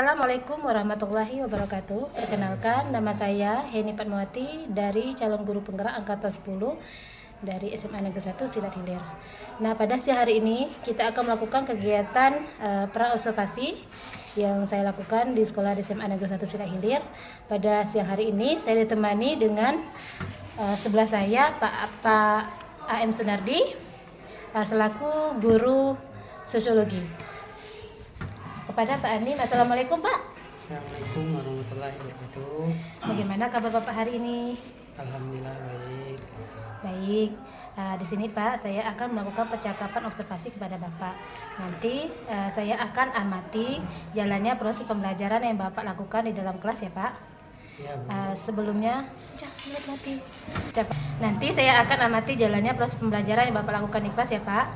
Assalamualaikum warahmatullahi wabarakatuh. Perkenalkan, nama saya Heni Fatmawati dari calon guru penggerak angkatan 10 dari SMA Negeri 1 Silat Hilir. Nah, pada siang hari ini kita akan melakukan kegiatan pra-observasi yang saya lakukan di sekolah di SMA Negeri 1 Silat Hilir. Pada siang hari ini saya ditemani dengan sebelah saya Pak AM Sunardi selaku guru sosiologi. Kepada Pak Anim, Assalamualaikum Pak. Assalamualaikum warahmatullahi wabarakatuh. Bagaimana kabar Bapak hari ini? Alhamdulillah baik. Baik. Di sini Pak, saya akan melakukan percakapan observasi kepada Bapak. Nanti saya akan amati jalannya proses pembelajaran yang Bapak lakukan di dalam kelas ya Pak. Ya, Sebelumnya, nanti saya akan amati jalannya proses pembelajaran yang Bapak lakukan di kelas ya Pak.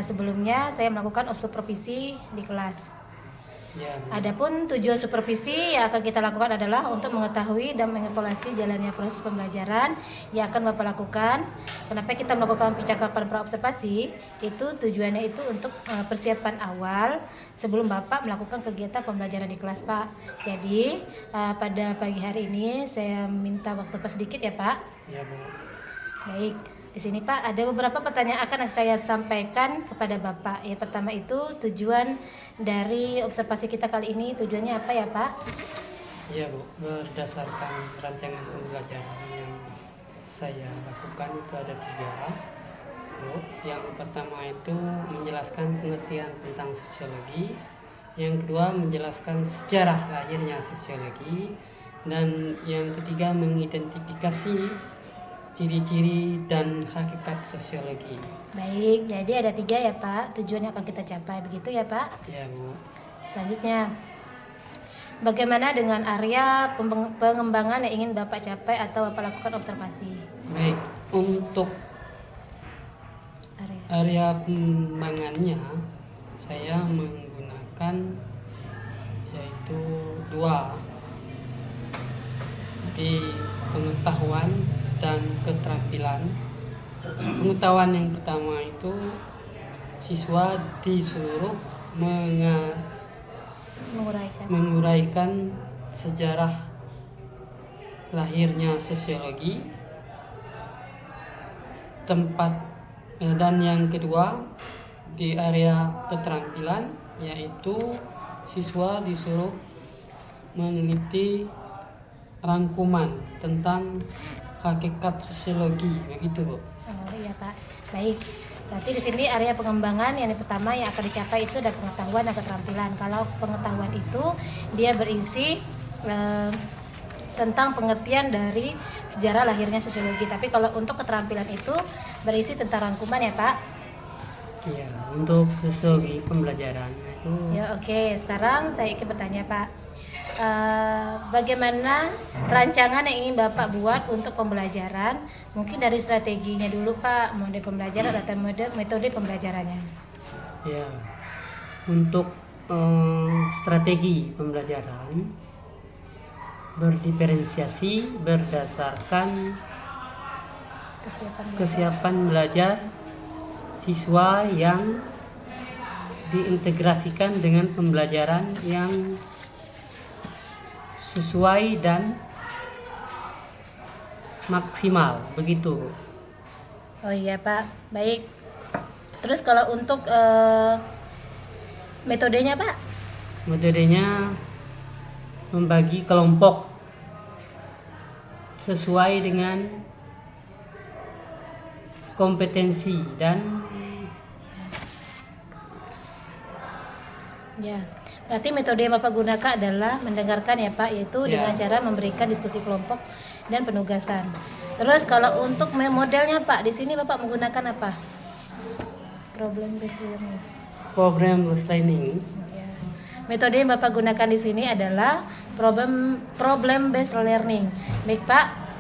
Sebelumnya saya melakukan supervisi di kelas. ya, Adapun tujuan supervisi yang akan kita lakukan adalah untuk mengetahui dan mengevaluasi jalannya proses pembelajaran yang akan Bapak lakukan. Kenapa kita melakukan percakapan praobservasi? Itu tujuannya itu untuk persiapan awal sebelum Bapak melakukan kegiatan pembelajaran di kelas, Pak. Jadi pada pagi hari ini saya minta waktu Pak sedikit ya, Pak. ya Bu. Baik. Di sini Pak, ada beberapa pertanyaan akan saya sampaikan kepada Bapak. Yang pertama itu tujuan dari observasi kita kali ini, tujuannya apa ya Pak? Ya Bu, berdasarkan rancangan pembelajaran yang saya lakukan itu ada 3 Bu. Yang pertama itu menjelaskan pengertian tentang sosiologi. Yang kedua menjelaskan sejarah lahirnya sosiologi. Dan yang ketiga mengidentifikasi ciri-ciri dan hakikat sosiologi. Baik, jadi ada 3 ya Pak, tujuan yang akan kita capai, begitu ya Pak? Ya Bu. Selanjutnya, bagaimana dengan area pengembangan yang ingin Bapak capai atau Bapak lakukan observasi? Baik, untuk area pengembangannya saya menggunakan yaitu 2 di pengetahuan dan keterampilan. Pengetahuan yang pertama itu siswa disuruh menguraikan sejarah lahirnya sosiologi tempat, dan yang kedua di area keterampilan yaitu siswa disuruh meneliti rangkuman tentang hakikat sosiologi, begitu Bu. Oh iya Pak, baik. Berarti di sini area pengembangan yang pertama yang akan dicapai itu ada pengetahuan dan keterampilan. Kalau pengetahuan itu dia berisi tentang pengertian dari sejarah lahirnya sosiologi. Tapi kalau untuk keterampilan itu berisi tentang rangkuman ya Pak. Iya, untuk sosiologi pembelajaran itu. Ya oke. Sekarang saya ingin bertanya Pak. Bagaimana rancangan yang ingin Bapak buat untuk pembelajaran? Mungkin dari strateginya dulu Pak, mode pembelajaran atau metode pembelajarannya. Ya, untuk strategi pembelajaran berdiferensiasi berdasarkan kesiapan belajar siswa yang diintegrasikan dengan pembelajaran yang sesuai dan maksimal, begitu. Oh iya Pak, baik. Terus kalau untuk metodenya Pak? Metodenya membagi kelompok sesuai dengan kompetensi dan Ya, berarti metode yang Bapak gunakan adalah mendengarkan ya Pak, yaitu dengan cara memberikan diskusi kelompok dan penugasan. Terus kalau untuk modelnya Pak, di sini Bapak menggunakan apa? Problem based learning. program listening. Ya. Metode yang Bapak gunakan di sini adalah problem based learning. Baik Pak.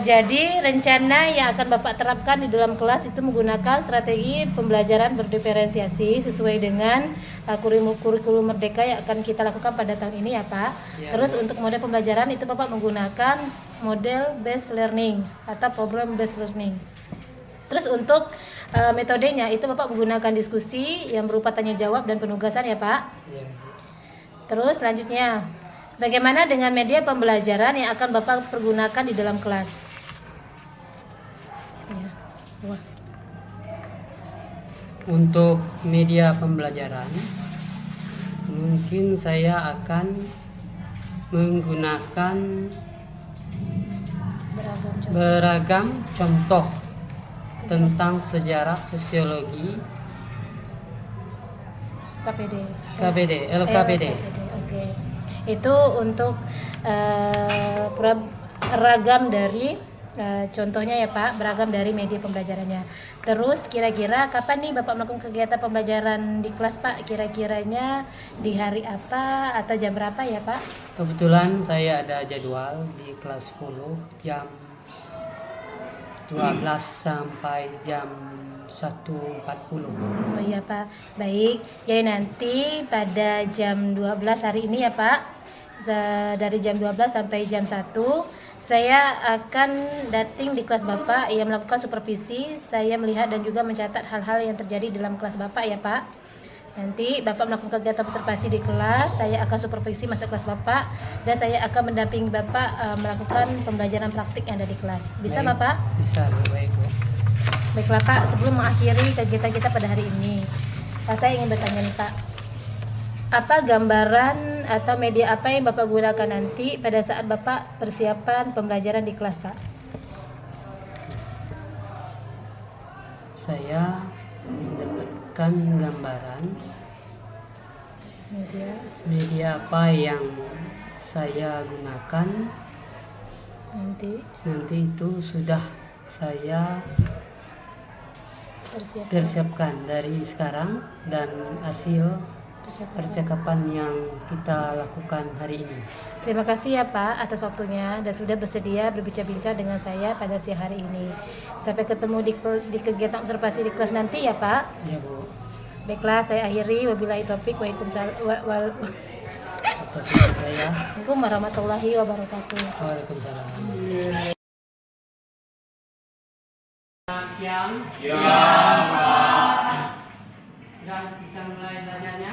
Jadi rencana yang akan Bapak terapkan di dalam kelas itu menggunakan strategi pembelajaran berdiferensiasi sesuai dengan kurikulum merdeka yang akan kita lakukan pada tahun ini ya Pak. Ya. Terus untuk model pembelajaran itu Bapak menggunakan model based learning atau problem based learning. Terus untuk metodenya itu Bapak menggunakan diskusi yang berupa tanya jawab dan penugasan ya Pak. Ya. Terus selanjutnya, bagaimana dengan media pembelajaran yang akan Bapak pergunakan di dalam kelas? Ya. Wah. Untuk media pembelajaran, mungkin saya akan menggunakan beragam contoh tentang sejarah, sosiologi, LKPD. Oke. Itu untuk beragam dari contohnya ya Pak, beragam dari media pembelajarannya. Terus kira-kira kapan nih Bapak melakukan kegiatan pembelajaran di kelas Pak? Kira-kiranya di hari apa atau jam berapa ya Pak? Kebetulan saya ada jadwal di kelas 10 jam 12 sampai jam 1.40. Oh iya Pak, baik. Jadi nanti pada jam 12 hari ini ya Pak, dari jam 12 sampai jam 1, saya akan dating di kelas Bapak yang melakukan supervisi. Saya melihat dan juga mencatat hal-hal yang terjadi dalam kelas Bapak ya Pak. Nanti Bapak melakukan kegiatan observasi di kelas, saya akan supervisi masuk kelas Bapak, dan saya akan mendampingi Bapak melakukan pembelajaran praktik yang ada di kelas. Bisa Baik. Bapak? Bisa, baik. Baiklah Pak, sebelum mengakhiri kegiatan kita pada hari ini, saya ingin bertanya nih Pak, apa gambaran atau media apa yang Bapak gunakan nanti pada saat Bapak persiapan pembelajaran di kelas Pak? Saya mendapatkan gambaran media apa yang saya gunakan nanti itu sudah saya persiapkan dari sekarang, dan hasil percakapan yang kita lakukan hari ini. Terima kasih ya Pak atas waktunya dan sudah bersedia berbincang-bincang dengan saya pada siang hari ini. Sampai ketemu di kegiatan observasi di kelas nanti ya Pak. Ya Bu. Baiklah, saya akhiri. Wabillahi taufiq Waalaikumsalam warahmatullahi wabarakatuh. Waalaikumsalam. Siang. Sudah bisa mulai belajarnya?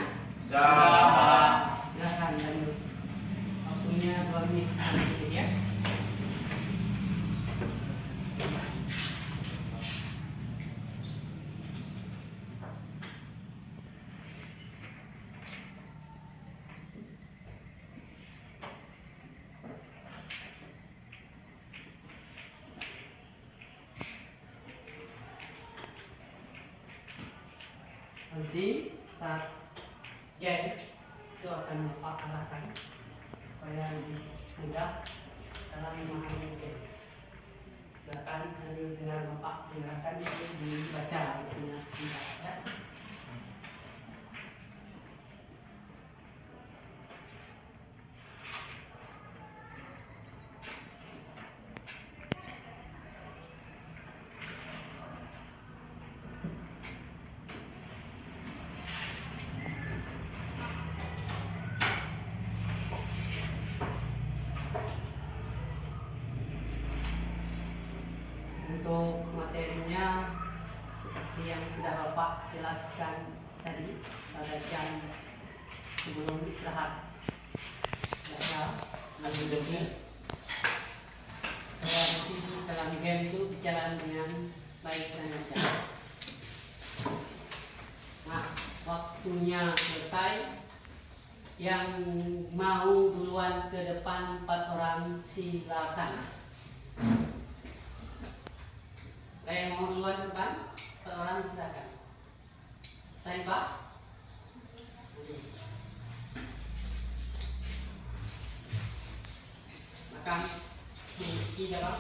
Silakan, lanjut. Waktunya 2 menit sedikit ya. Nanti saat game itu akan arahkan supaya lebih mudah dalam memahami game. Silakan sambil dengan Bapak dengarkan itu dibaca dengan singkat ya. Untuk materinya seperti yang sudah Bapak jelaskan tadi pada jam sebelum istirahat. Nanti dalam game itu berjalan dengan baik dan lancar. Nah, waktunya selesai. Yang mau duluan ke depan 4 orang silakan. Yang mau duluan ke depan 4 orang silakan. Saya Pak. Makan sini Pak.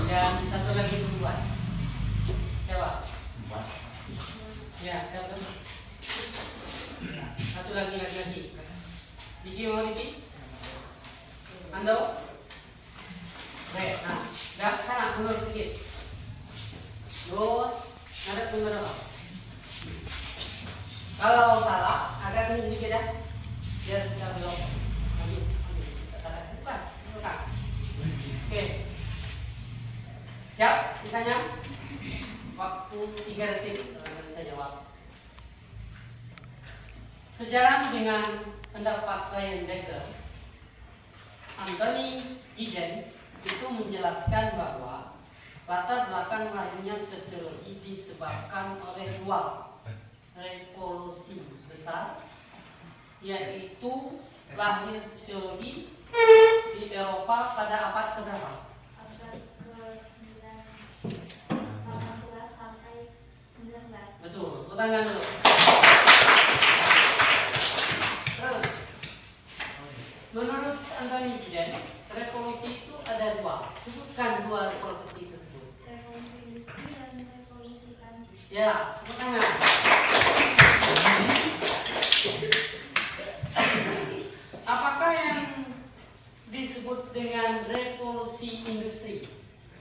Dan satu lagi duluan. Coba. Ya, coba. Satu lagi. Diki mau Diki? Ando? Baik, nah, dah sana mundur sedikit. Ngadep mundur apa? Kalau salah, agak sini sedikit ya. Biar bisa belok. Maju. Bukan. Oke. Siap? Ditanya? Waktu 3 detik. Bisa jawab. Sejalan dengan pendapat Ryan Decker, Anthony Giddens itu menjelaskan bahwa latar belakang lahirnya sosiologi disebabkan oleh dua revolusi besar, yaitu lahir sosiologi di Eropa pada abad keberapa? Abad ke-18 sampai 19. Betul, tepuk tangan dulu. Terus, menurut Anthony Giddens, revolusi itu ada dua. Sebutkan dua revolusi tersebut. Revolusi industri dan revolusi Prancis. Ya, tepuk tangan. Apakah yang disebut dengan revolusi industri?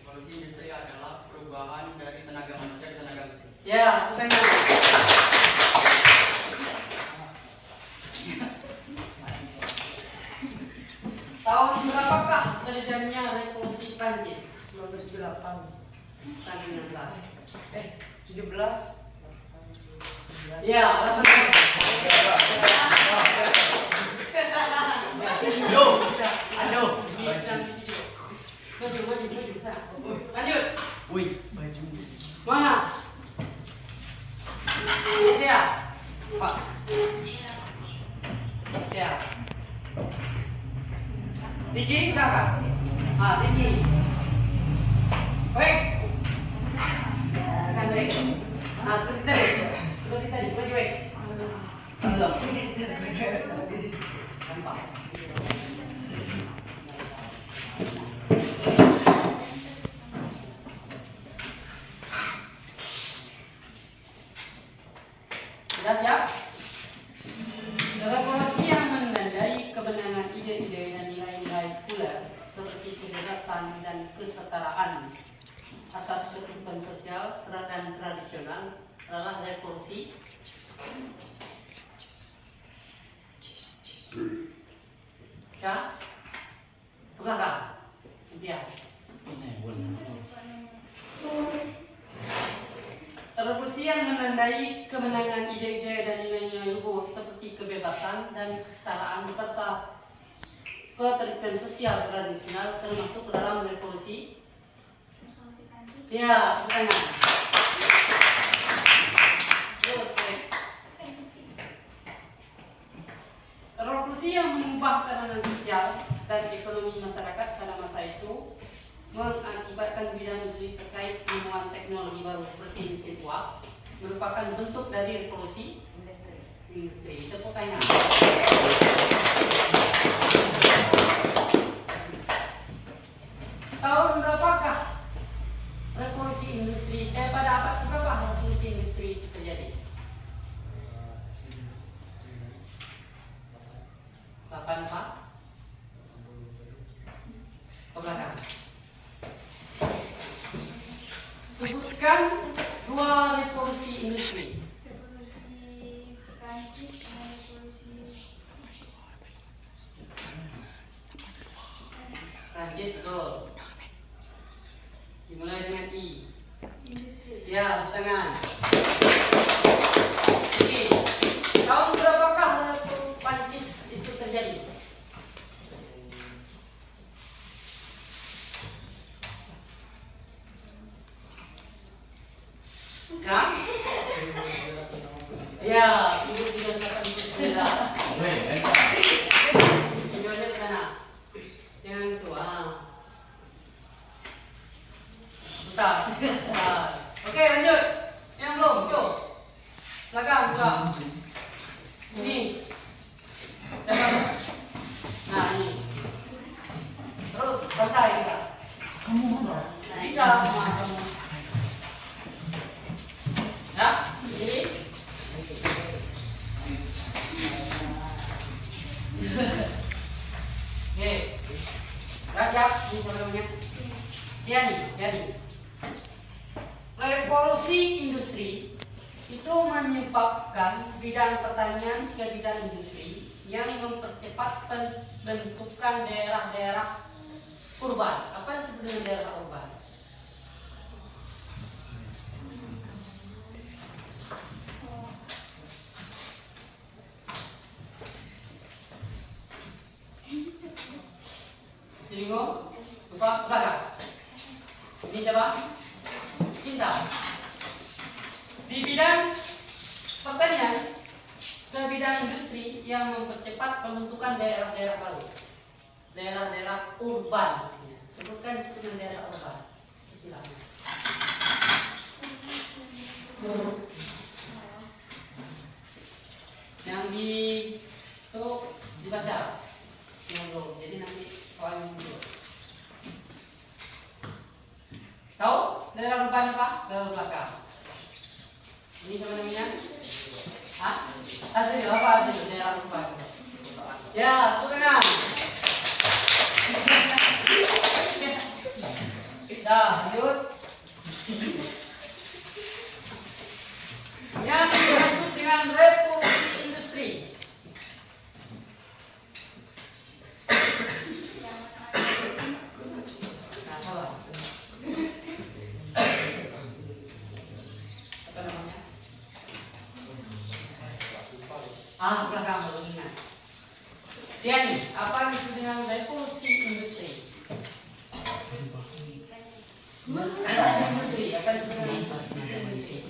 Revolusi industri adalah perubahan dari tenaga manusia ke tenaga mesin. Ya, tepuk tangan. Tahun berapakah terjadinya revolusi Prancis? 1908 Tahun 19. 17 Ya, 18. Aduh, ini sedang video. Maju, sana. Lanjut. Wih, baju Mana? Ya, Pak. Ya. Tinggi belakang. Tinggi. Baik. Kan baik. Seperti tadi. Baju baik. Nampak. Sudah siap? Revolusi yang menandai kemenangan ide-ide dan nilai-nilai sekuler seperti kebebasan dan kesetaraan atas kehidupan sosial dan tradisional adalah revolusi ke belakang. Intian. Revolusi yang menandai kemenangan ide-ide dan nilai-nilai luhur seperti kebebasan dan kesetaraan serta ketertiban sosial tradisional termasuk dalam revolusi. Prancis. Ya, pertanyaan. Terus, revolusi yang mengubah tatanan sosial dan ekonomi masyarakat pada masa itu mengakibatkan bidang industri terkait penemuan teknologi baru seperti mesin uap merupakan bentuk dari revolusi industri. Tepuk tangan. Tahun berapakah revolusi industri? Pada abad berapa revolusi industri itu terjadi? 84 ke belakang. Sebutkan dua revolusi industri. Revolusi Prancis dan revolusi Prancis betul. Dimulai dengan I. industri. Ya, tangan. Oke. Tahun berapakah Prancis itu terjadi? Sekarang? Ya, ibu tidak dapat dipercaya. Videonya ke sana. Jangan itu. Bentar. Oke, lanjut. Yang belum, yuk. Belakang. Ini. Nah, ini. Terus selesai kita. Bisa semua kamu. Ya, jadi. Oke. Sudah siap? Ini sebelumnya. Ya nih. Revolusi industri itu menyebabkan bidang pertanian ke bidang industri yang mempercepat pembentukan daerah-daerah urban. Apa sebenarnya daerah urban? Selimo, lupa belakang. Ini siapa? Cinta. Di bidang pertanian ke bidang industri yang mempercepat pembentukan daerah-daerah baru, daerah-daerah urban. Sebutkan daerah urban istilahnya. Yang di itu dibaca dulu, jadi nanti soalnya dulu. Tahu daerah urban apa? Ke belakang. Ini sama namanya? Hah? Hasil apa hasil daerah urban? Ya, tenang. Dah, lanjut. Yang dimaksud dengan revolusi industri. Nah, salah. Apa namanya? Belakang baru ingat. Tiani, apa yang disebut dengan revolusi industri? Industri, apa yang disebut dengan industri?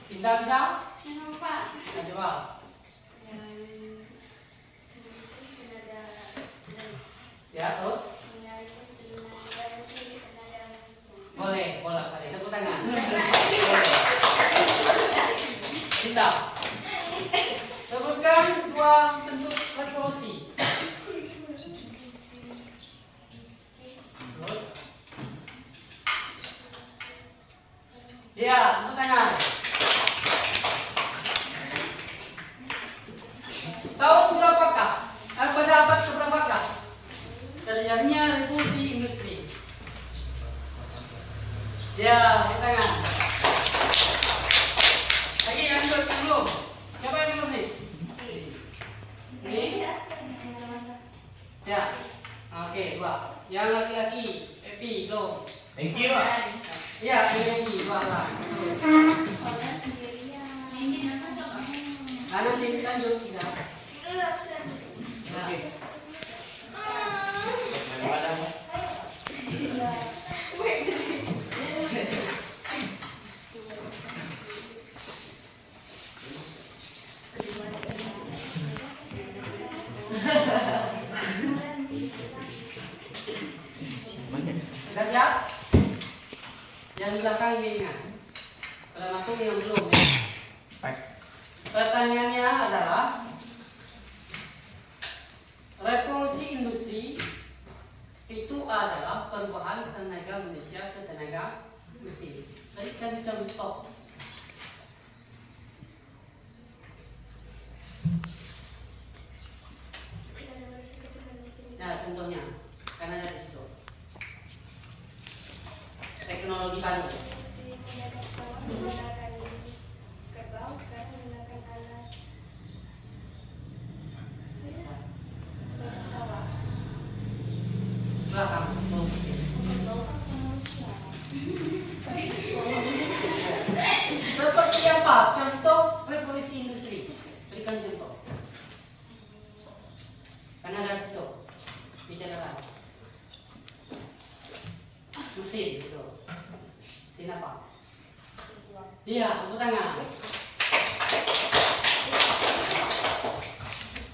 Cinta bisa? Yang lupa. Nah, coba. Ya, terus? Boleh, boleh kali. Tepuk tangan. Cinta. Sebutkan dua bentuk revolusi. Terus? Ya, tepuk tangan. Tahun berapakah? Pada abad keberapakah terjadinya revolusi industri? Ya, tangan. Lagi yang belum. Siapa yang belum nih? Ini? Ya. Oke, dua. Yang laki-laki, Epi, belum. Thank you. Ya, ini dua lah. Nanti kita lanjut kita. Oke. Sudah siap? Yang di belakang diingat. Sudah masuk yang belum ya? Pertanyaannya adalah revolusi industri itu adalah perubahan tenaga manusia ke tenaga mesin. Berikan contoh. Nah, contohnya karena ada di situ. Teknologi baru. Belakang. Seperti apa contoh revolusi industri? Berikan contoh. Karena ada di situ. Bicara mesin gitu. Mesin apa? Iya, tepuk tangan.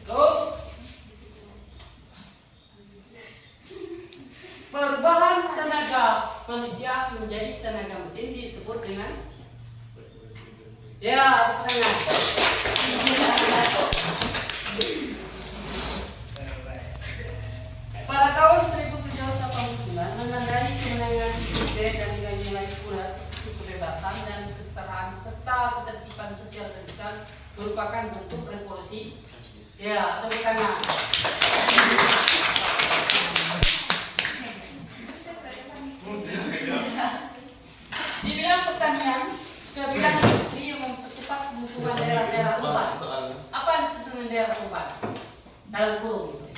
Terus perubahan tenaga manusia menjadi tenaga mesin disebut dengan ya, tepuk tangan. Pada tahun 1789 menandai kemenangan Indonesia dan nilai-nilai sekuler seperti kebebasan dan kesetaraan serta ketertiban sosial terbesar merupakan bentuk revolusi. Ya, tepuk tangan. Di bidang pertanian, ke bidang industri yang mempercepat pembentukan daerah-daerah urban. Apa yang disebut dengan daerah urban? Dalam kurung itu.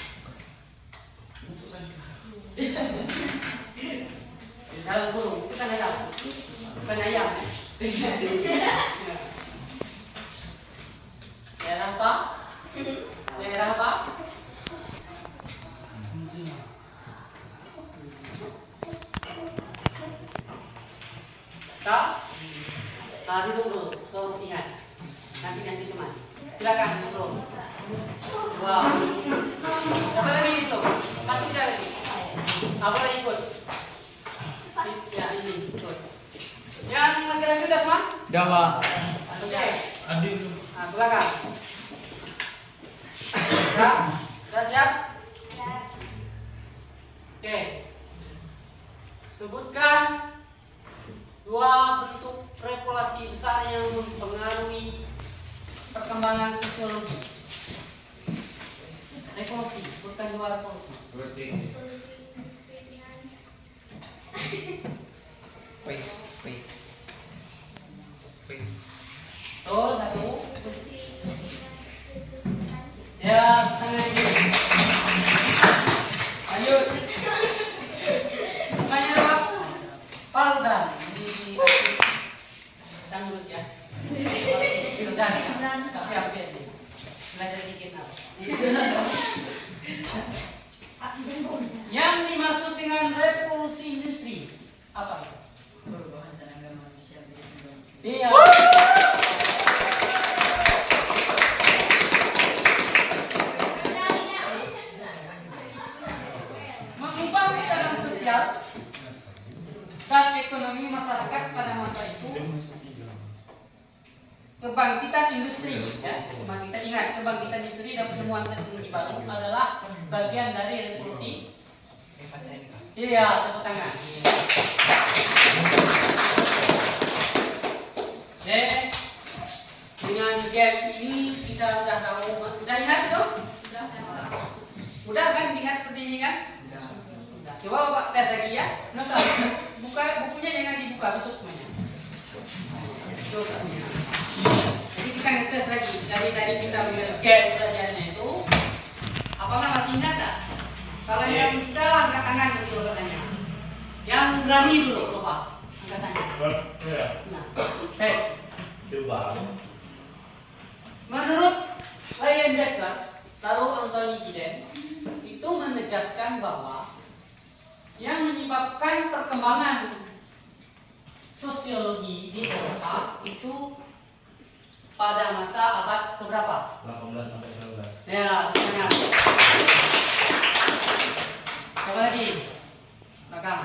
So ingat, nanti teman. Silakan bro. Wow. Apa lagi itu? Masih ada lagi. Apa lagi ikut? Ya ini ikut. Yang laki-laki udah semua? Udah, Pak. Oke. Adi. Nah, belakang. Sudah siap? Oke. Sebutkan dua bentuk revolusi besar yang mempengaruhi perkembangan sosiologi. Revolusi, bukan dua revolusi. Revolusi industri dengan Wait. Tuh, satu. industri dengan Prancis. Ya, tangan ini. Lanjut. Namanya apa? Paldan. Di tanggut ya. Paldan. Tapi apa ini? Belajar dikit apa? Yang dimaksud dengan revolusi industri apa? Perubahan tenaga manusia di Indonesia. Iya. Mengubah tatanan sosial dan ekonomi masyarakat pada masa itu. Kebangkitan industri, ya, kebangkitan industri dan penemuan teknologi baru adalah bagian dari revolusi. Iya, tepuk tangan. Oke, dengan game ini kita udah tahu, udah ingat itu? Udah kan, ingat seperti ini kan? Udah. Coba Bapak tes lagi ya. Nusa, buka bukunya, jangan dibuka, tutup semuanya. Tutup. Jadi kita ngetes lagi. Dari tadi kita melihat game pelajarannya itu, apakah masih ingat tak? Kalau yang bisa angkat tangan dulu katanya. Yang berani dulu coba angkat tangan. Nah, oke. Menurut Ryan Decker, lalu Anthony Giddens itu menegaskan bahwa yang menyebabkan perkembangan sosiologi di Eropa itu pada masa abad keberapa? 18 sampai 19. Ya, benar. Coba lagi. Belakang.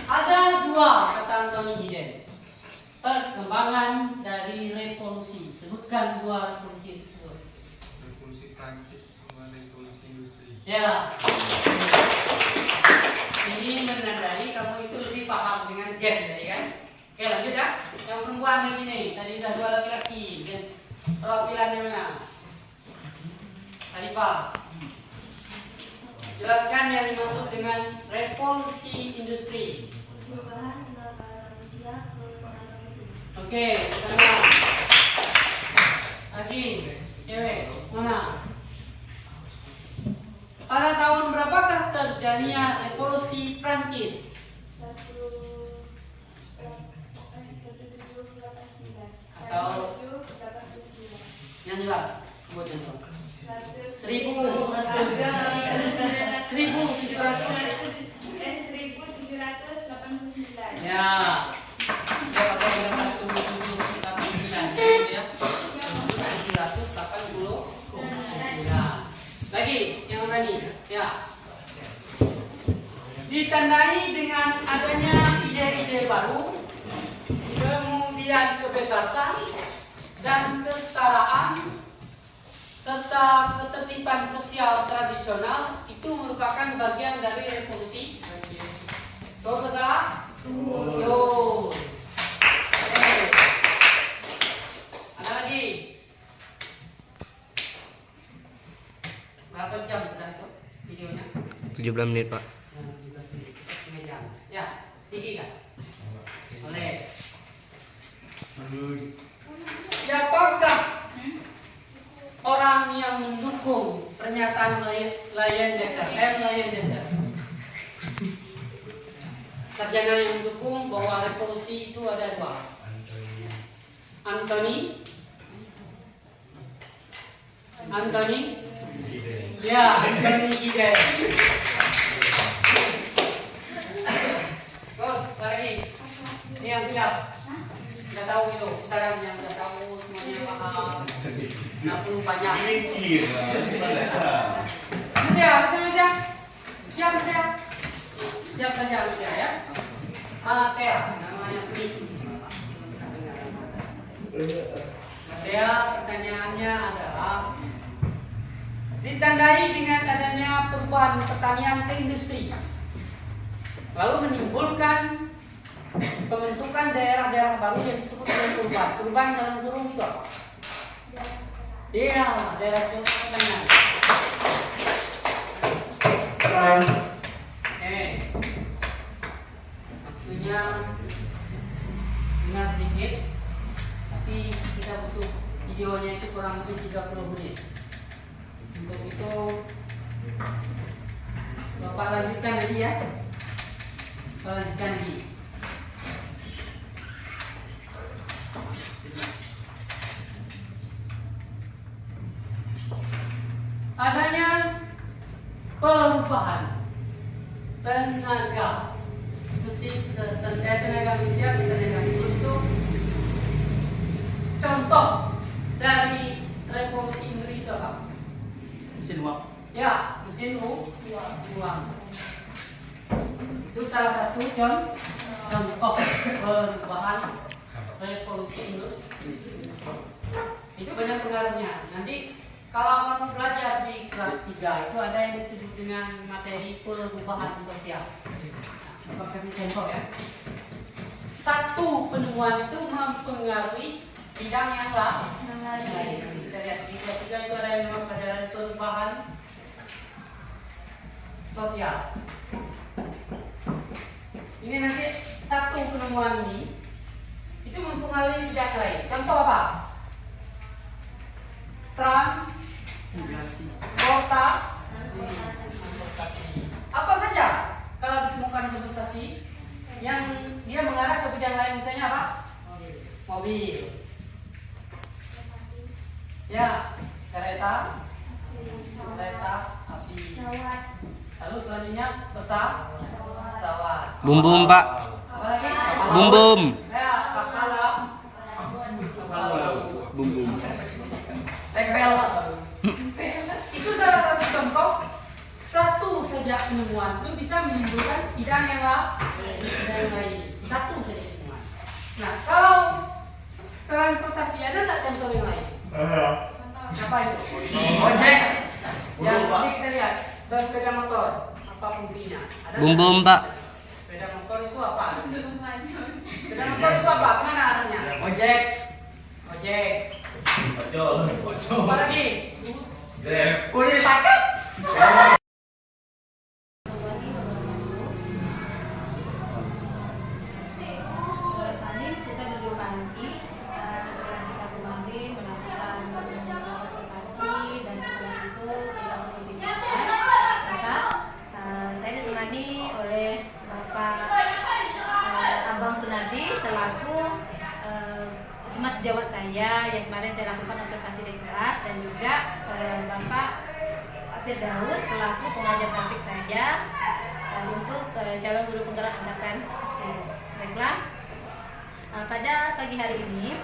Ada dua kata Anthony Giddens. Perkembangan dari revolusi. Sebutkan dua revolusi tersebut. Revolusi Prancis sama revolusi industri. Ya. Ini menandai kamu itu lebih paham dengan game tadi kan? Oke, lanjut ya. Yang perempuan yang ini tadi sudah dua laki-laki. Dan perwakilannya mana? Tadi Pak. Jelaskan yang dimaksud dengan revolusi industri. Perubahan manusia ke teknologi. Oke, sana. Lagi, cewek, mana? Pada tahun berapakah terjadinya revolusi Prancis? 1789. Atau- 1789. Yang jelas, buat yang jelas. 1789. Ya. Ya, pakai dengan 1789 ya. 1780. Ya. Lagi yang tadi. Ya. Ditandai dengan adanya ide-ide baru, kemudian kebebasan dan kesetaraan serta ketertiban sosial tradisional itu merupakan bagian dari revolusi. Tuh salah? Tuh. Ada lagi? Berapa jam sudah itu videonya? 17 menit, Pak. 17 jam. Ya, tinggi kan? Boleh. Siapakah orang yang mendukung pernyataan Ryan Decker? Sarjana yang mendukung bahwa revolusi itu ada dua. Anthony. Ya, Anthony Giddens. Terus lagi. Ini yang siap. Sudah tahu gitu, kita kan yang sudah tahu semuanya paham. Nggak perlu banyak. Media, bisa media? Siap media? Siap saja media ya. Matea, namanya ini. Matea, pertanyaannya adalah ditandai dengan adanya perubahan pertanian ke industri, lalu menimbulkan pembentukan daerah-daerah baru yang disebut dengan perubahan dalam kurung itu apa? Iya, daerah pertanian. Waktunya sedikit, tapi kita butuh videonya itu kurang lebih 30 menit. Untuk itu Bapak lanjutkan lagi ya. Bapak lanjutkan lagi. Adanya perubahan tenaga manusia ke tenaga mesin itu contoh dari revolusi industri itu apa? Mesin uap. Ya, mesin uang. Itu salah satu contoh perubahan revolusi industri. Itu banyak pengaruhnya. Nanti kalau kamu belajar di kelas 3 itu ada yang disebut dengan materi perubahan sosial. Saya kasih contoh ya. Satu penemuan itu mempengaruhi bidang yang lain. Kita lihat di kelas 3 itu ada yang memang pelajaran perubahan sosial. Ini nanti satu penemuan ini itu mempengaruhi bidang lain. Contoh apa? Transportasi. Apa saja kalau ditemukan investasi yang dia mengarah ke bidang lain, misalnya apa? Mobil. Ya, kereta api. Lalu selanjutnya pesawat. Bum Pak. Apa lagi? Bum. Ya, kapal. Bum. Rel. Itu salah satu contoh. Satu saja penemuan itu bisa menimbulkan bidang yang lain. Satu saja penemuan. Nah, kalau transportasi ada nggak contoh yang lain? Apa itu? Ojek. Yang ini kita lihat. Sepeda motor. Apa fungsinya? Ada Bum Pak. sepeda motor itu apa? Sepeda motor itu apa? Kemana arahnya? Ojek. Apa lagi? Kulit paket. Tadi kita berjumpa lagi setelah kita kembali melakukan observasi dan setelah itu kita berdiskusi. Maka saya ditemani oleh Bapak Abang Sunardi selaku Mas Jawat saya yang kemarin saya lakukan observasi di kelas, dan juga Bapak Firdaus selaku pengajar praktik saya untuk calon guru penggerak angkatan 10. Baiklah, pada pagi hari ini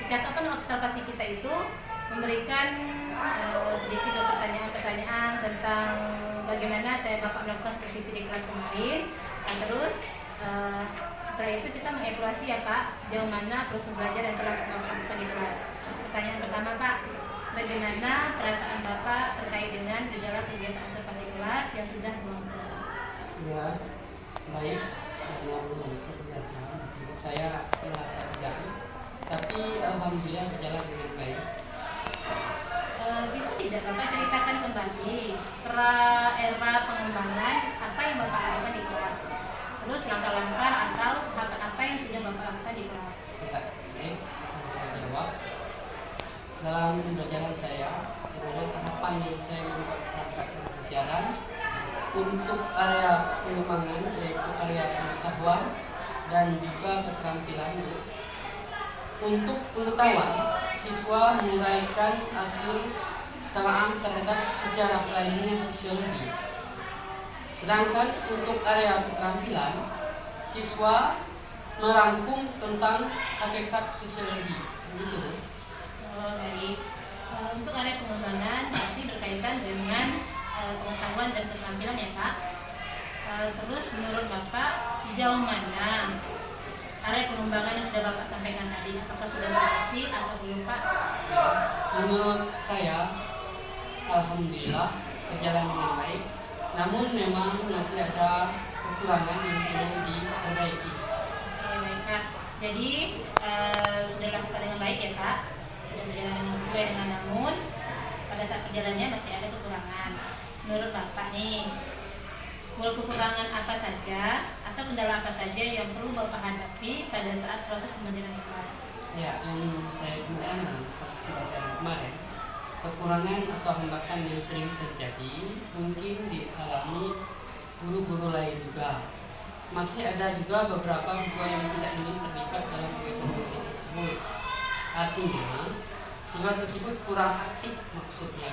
percakapan observasi kita itu memberikan sedikit pertanyaan-pertanyaan tentang bagaimana saya Bapak melakukan supervisi di kelas kemarin. Terus setelah itu kita mengevaluasi ya Pak, sejauh mana proses belajar yang telah Bapak lakukan di kelas. Pertanyaan pertama Pak, bagaimana perasaan Bapak terkait dengan gejala kegiatan observasi kelas yang sudah berlangsung? Ya, baik. Saya merasa tidak, tapi alhamdulillah berjalan dengan baik. Bisa tidak Bapak ceritakan kembali era pengembangan apa yang Bapak lakukan di kelas? Terus langkah-langkah atau tahapan apa yang sudah Bapak lakukan di kelas? Baik, jawab. Dalam pembelajaran saya, kemudian tahapan yang saya melakukan pembelajaran untuk area pengembangan, yaitu area pengetahuan dan juga keterampilan. Untuk pengetahuan, siswa menguraikan hasil telaah terhadap sejarah lainnya sosiologi. Sedangkan untuk area keterampilan, siswa merangkum tentang hakikat sosiologi. Begitu. Oh, baik. Untuk area pengembangan berarti berkaitan dengan pengetahuan dan keterampilan ya Pak. Terus menurut Bapak sejauh mana area pengembangan yang sudah Bapak sampaikan tadi? Apakah sudah berhasil atau belum Pak? Menurut saya, alhamdulillah berjalan dengan baik. Namun memang masih ada kekurangan yang perlu diperbaiki. Oke, baik Pak. Jadi sudah dilakukan dengan baik ya Pak. Sudah berjalan dengan sesuai dengan, namun pada saat perjalanannya masih ada kekurangan. Menurut Bapak nih, kekurangan apa saja atau kendala apa saja yang perlu Bapak hadapi pada saat proses pembelajaran di kelas? Ya, yang saya temukan dalam proses pembelajaran kemarin, kekurangan atau hambatan yang sering terjadi mungkin dialami guru-guru lain juga. Masih ada juga beberapa siswa yang tidak ingin terlibat dalam kegiatan belajar tersebut. Artinya, siswa tersebut kurang aktif maksudnya.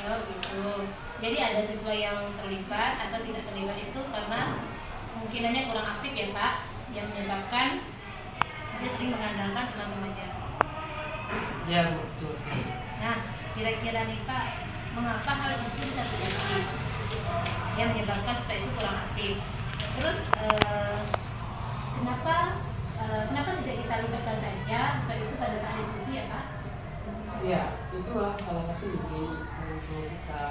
Oh gitu. Jadi ada siswa yang terlibat atau tidak terlibat itu karena kemungkinannya kurang aktif ya Pak, yang menyebabkan dia sering mengandalkan teman-temannya. Ya betul sih. Nah, kira-kira nih Pak, mengapa hal itu bisa terjadi yang menyebabkan siswa itu kurang aktif? Terus kenapa tidak kita libatkan saja siswa itu pada saat diskusi ya Pak? Ya, itulah salah satu mungkin yang kita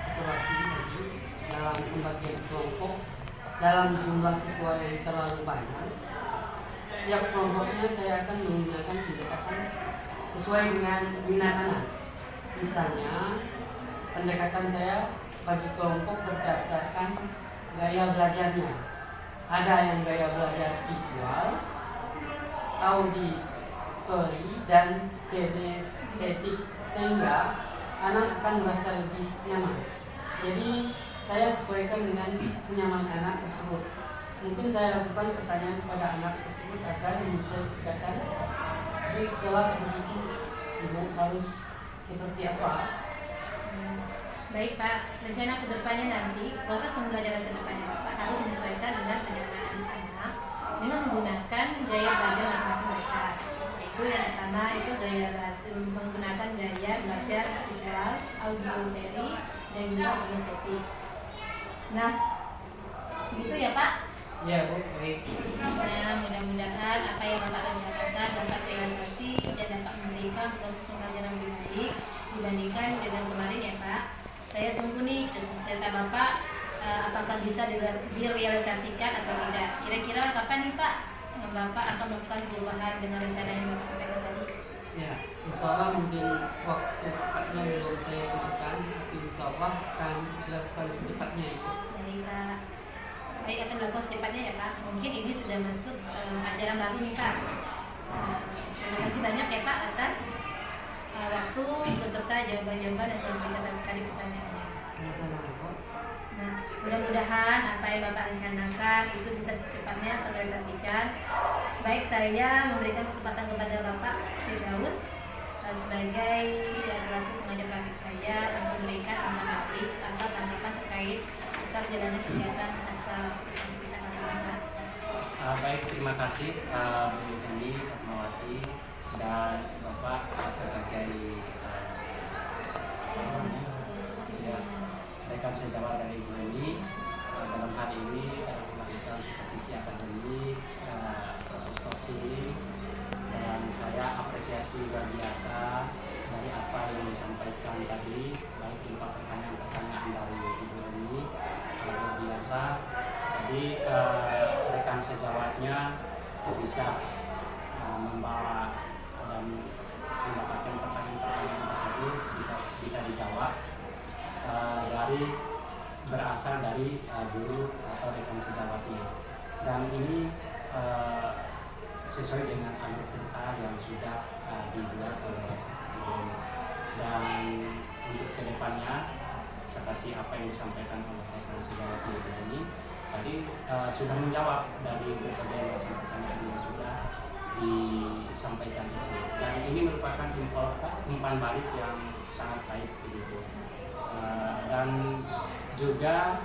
evaluasi tadi dalam pembagian kelompok dalam jumlah siswa yang terlalu banyak. Tiap kelompoknya saya akan menggunakan pendekatan sesuai dengan minat anak. Misalnya, pendekatan saya bagi kelompok berdasarkan gaya belajarnya. Ada yang gaya belajar visual, auditori, dan kinestetik, sehingga anak akan merasa lebih nyaman. Jadi saya sesuaikan dengan kenyamanan anak tersebut. Mungkin saya lakukan pertanyaan kepada anak tersebut agar menyesuaikan di kelas begitu. Ibu harus seperti apa? Baik Pak, rencana kedepannya nanti proses pembelajaran kedepannya Pak harus menyesuaikan dengan kenyamanan anak dengan menggunakan gaya belajar masing-masing mereka. Itu yang pertama itu menggunakan gaya belajar visual, auditori, dan juga kinestetik. Nah, gitu ya Pak. Ya Bu, baik. Nah, mudah-mudahan apa yang Bapak rencanakan dapat realisasi dan dapat memberikan proses pembelajaran lebih baik dibandingkan dengan kemarin ya Pak. Saya tunggu nih cerita Bapak apakah bisa direalisasikan atau tidak. Kira-kira kapan nih Pak Bapak akan melakukan perubahan dengan rencana yang Bapak sampaikan tadi? Ya, insya Allah mungkin waktu tepatnya belum saya tentukan, tapi insya Allah akan dilakukan secepatnya itu. Baik Pak. Baik, akan dilakukan secepatnya ya Pak. Mungkin ini sudah masuk ajaran baru nih Pak. Terima kasih banyak ya Pak atas waktu beserta jawaban-jawaban yang sudah diberikan tadi pertanyaannya. Sama-sama Bu. Nah, mudah-mudahan apa yang Bapak rencanakan itu bisa secepatnya terrealisasikan. Baik, saya memberikan kesempatan kepada Bapak Firdaus sebagai selaku pengajar praktik saya untuk memberikan informasi atau tanggapan terkait atas jalannya kegiatan asal kita katakan. Baik, terima kasih Bu Heni Fatmawati dan Bapak sebagai rekan sejawat dari Ibu Heni. Dalam hal ini melakukan supervisi akademik, proses coaching, dan saya apresiasi luar biasa dari apa yang disampaikan tadi, baik berupa pertanyaan-pertanyaan dari Ibu Heni, luar biasa. Jadi rekan sejawatnya bisa membawa dan mendapatkan pertanyaan-pertanyaan tersebut bisa dijawab dari berasal dari guru atau rekan sejawatnya, dan ini sesuai dengan alur cerita yang sudah dibuat oleh guru. Dan untuk kedepannya seperti apa yang disampaikan oleh rekan sejawat ini tadi sudah menjawab dari berbagai macam pertanyaan yang sudah disampaikan itu, dan ini merupakan umpan balik yang sangat baik begitu. Dan juga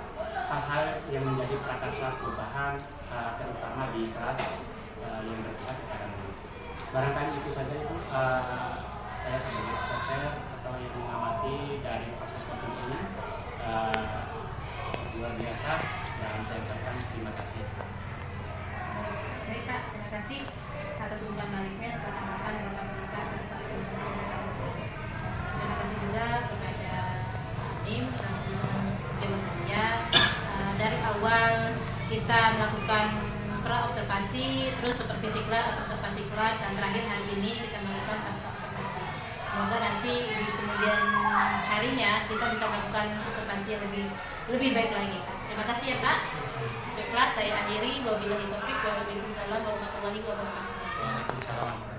hal-hal yang menjadi prakarsa perubahan terutama di kelas yang berpihak kepada murid. Barangkali itu saja Ibu, saya sebagai peserta atau yang mengamati dari proses coaching ini luar biasa, dan saya ucapkan terima kasih. Baik Pak, terima kasih atas umpan baliknya setelah harapan Bapak berikan atas pertanyaan. Terima kasih juga kepada tim teman-teman sejawat saya. Dari awal kita melakukan pra-observasi, terus supervisi kelas atau observasi kelas, dan terakhir hari ini kita melakukan pasca observasi. Semoga nanti di kemudian harinya kita bisa melakukan observasi yang lebih baik lagi Pak. Terima kasih ya Pak. Baiklah, saya akhiri. Wabillahi taufiq, waalaikumsalam warahmatullahi wabarakatuh. Waalaikumsalam.